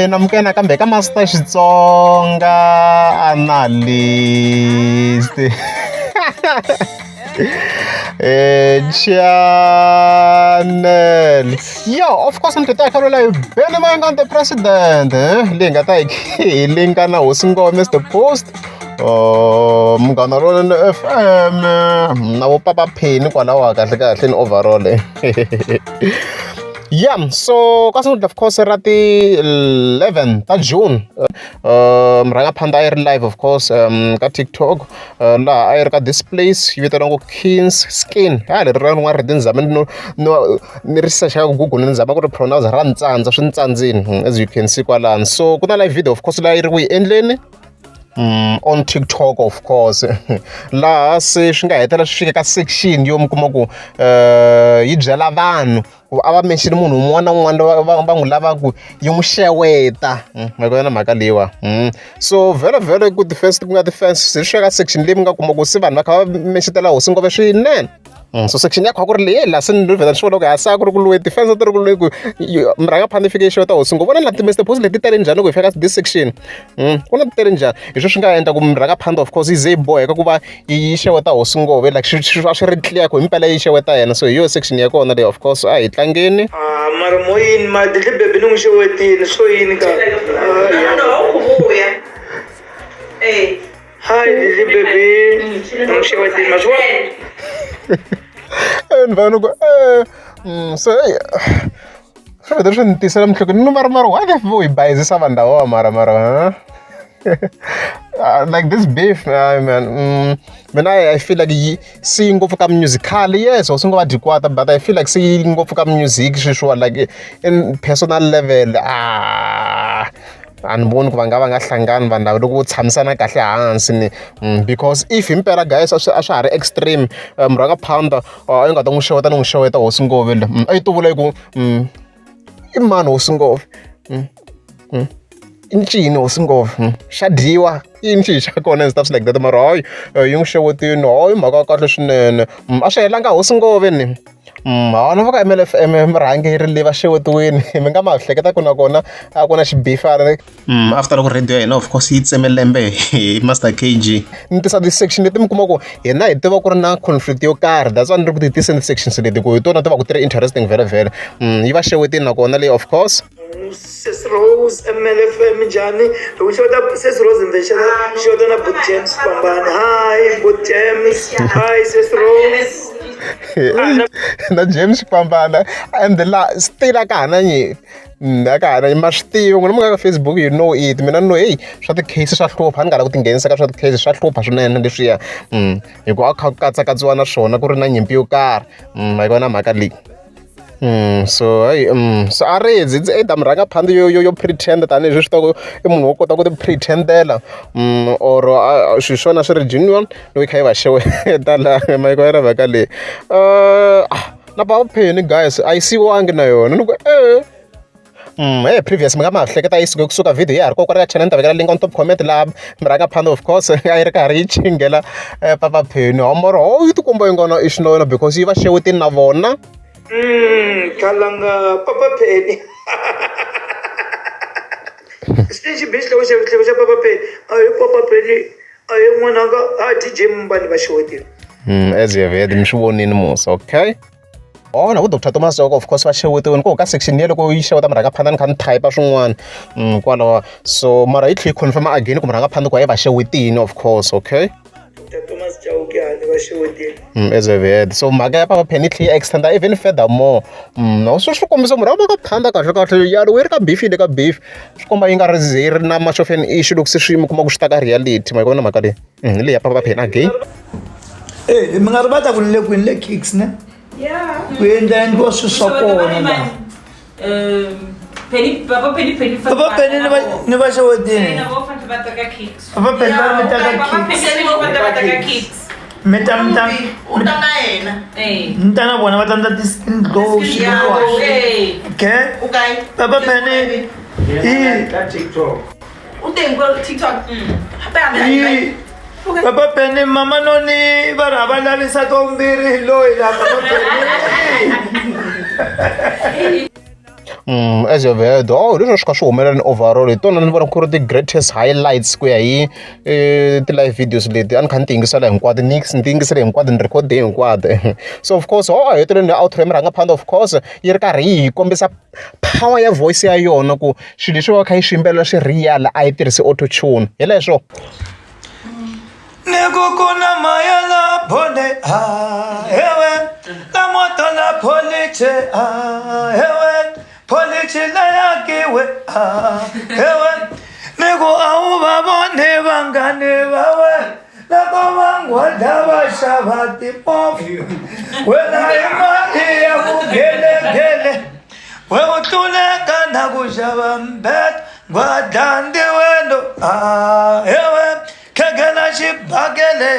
namukena kambe ka Master Xitsonga analyst. Channel. Yo, of course I'm Tata Carola Benny Mangan the president. Linga tai linga na Osingome Mr. Post. Mngana rona FM na wo papa pheni kwalawa kahle kahle in overall. Yeah, so of course rati 11 ta June mrangaphandle a yi ri live of course ka TikTok laha a yi ri ka this place yi vitaniwa King's Skin leri rin'wana ri ndzama ni research ya Google ni ndzama ku ri pronounce ra ntsandza swi ntsandzini as you can see kwalani. So ku na live video of course laha yi ri ku yi endleni on TikTok of course laha se swi nga hetela swi fika ka section yo mi kuma ku yi byela vanhu ku a va mention munhu un'wana na un'wana va n'wi lava ku yi n'wi xeweta ma kona mhaka leyiwa. So very good defense ku nga defense swi fika ka section leyi mi nga kuma ku se vanhu va kha va mentionetela Hosi Ngove swinene. So section ya khwa ku ri leyi la se ni vheta swi vona ku hasa ku ri ku loyi defense ti ri ku loyi ku mrangaphandle fike xeweta Hosi Ngove vona na ti-Mr. Post leti tele njhani loko hi fika ka this section ku na ti tele njhani hi sweswi nga endla ku mrangaphandle of course yi ze yi boheka ku va yi xeweta Hosi Ngove like swi ri clear ku himpela yi xeweta yena. So hi yo section ya kona leyi of course a hi tlangeni mara moyini madle bebe ni n'wi xewetini so yini ka hi Lily baby ni n'wi xewetini ma swi vona ni vanhu ku so swi vheta swi ni tisela mihlokweni ni mara why the vo hi bayizisa vanhu lavawa mara like this beef man when I feel like yi si ngopfu ka musical yes Hosi Ngove Dikwata but I feel like si ngopfu ka music sweswiwa like in personal level a ni voni ku va nga hlangani vanhu lava loko tshamisana kahle hansi ni because if himpela guys a swi ha ri extreme mrangaphandle a yi nga ta n'wi xeweta Hosi Ngove a yi to vula ku i mani Hosi Ngove i ncini Hosi Ngove xa dyiwa i ncini xa kona and stuff like that mara hayi yi n'wi xewetini hayi mhaka ya kahle swinene a swi helanga Hosi Ngove ni ni va ka MLFM murhangeri leyi va xewetiwini mi nga ma hleketa ku na kona a ku na xibifana after loko radio ya hina of course yi tseme lembe hi Master KG ni tisa ti-section leti mi kuma ku hina hi tiva ku ri na conflict yo karhi that's why ni ri ku ti tisa ti-sections leti ku hi tona ti va ku ti ri interesting vhele yi va xewetini nakona leyi of course Sis Rose MLFM njhani loko xeweta Sis Rose ndzi xeweta na Boot James Pambana hi Boot James hi Sis Rose na James Pambana and la still ka hanyi ma swi tivi n'wina mi nga ka Facebook you know it mina no hey swa ti-case swa hlupha ni nga la ku tinghenisa ka swa ti-case swa hlupha swinene leswiya hi ku a kha ku katsakatsiwa na swona ku ri na nyimpi yo karhi ma yi vona mhaka leyi. So so a ridzi it's either mrangaphandle yo pretend tanihi swi tiva ku i munhu wo kota ku ti pretendela or swi swona swi ri genuine loko i kha yi va xeweta laha ma yi kona mhaka leyi na Baba Penny guys a yi siyiwangi na yona ni ku previous mi nga ma hleketa yi suke kusuka video ya ha ri kokwana ka channel ni ta vekela link on top comment laha mrangaphandle of course a yi ri karhi yi chingela Baba Penny mara yi tikomba yi nga na i xinona because yi va xewetini na vona kalanga Papa Penny stage bitch loko xa Papa Penny ayi Papa Penny ayi n'wananga a DJ Mbali va xewetini as you have mi swi vonini musa okay na ku Dr. Thomas Chauke of course va xewetiwini ko ka section ya loko yi xeweta mrangaphandle ni kha ni type swin'wana kwalawa so mara yi tlhe yi confirm again ku mrangaphandle ku yi va xewetini of course okay Thomas Chauke ani va xewetini as you've heard so mhaka ya Papa Penny tlhe extend even further more no swi kombisa mrangaphandle kahle ya loko yi ri ka beef le ka beef swi komba yi nga ri yi ri na much of an issue loko se swi mi kuma ku swi ta ka reality ma yi vona mhaka leyi leyi ya Papa Penny again mi nga ri va ta ku ni le kwini le Kicks ne ku endla endliwa swilo swa kona laha Papa Penny ni va xewetini Papa Penny va ri mi ta ka Kicks mi ta na vona va ta ndla ti-skin glow okay Papa Penny Papa Penny mama noni va rhava lavisa to mbirhi loyi la Papa Penny as you've heard, leswi swi kha swi humelela overall hi tona ni vona ku ri ti-greatest highlights ku ya hi ti-live videos leti a ni kha ni ti yingisela hinkwato ni ti yingisele hinkwato ni rekhode hinkwato so of course heteleni outro ya mirhangaphandle of course yi ri karhi yi hi kombisa power ya voice ya yona ku swilo leswi va kha yi swi yimbelela swi real a yi tirhisi auto tune hi leswo Nekukuna maya la pole heaven la moto la police heaven police la yakiwe heaven Neku au babone bangane bawe la komangwa daba shabati pofi wena imani ya kugele gele wewe tuleka na kushaba mbet gwadandi wendo heaven Kagala ship bagele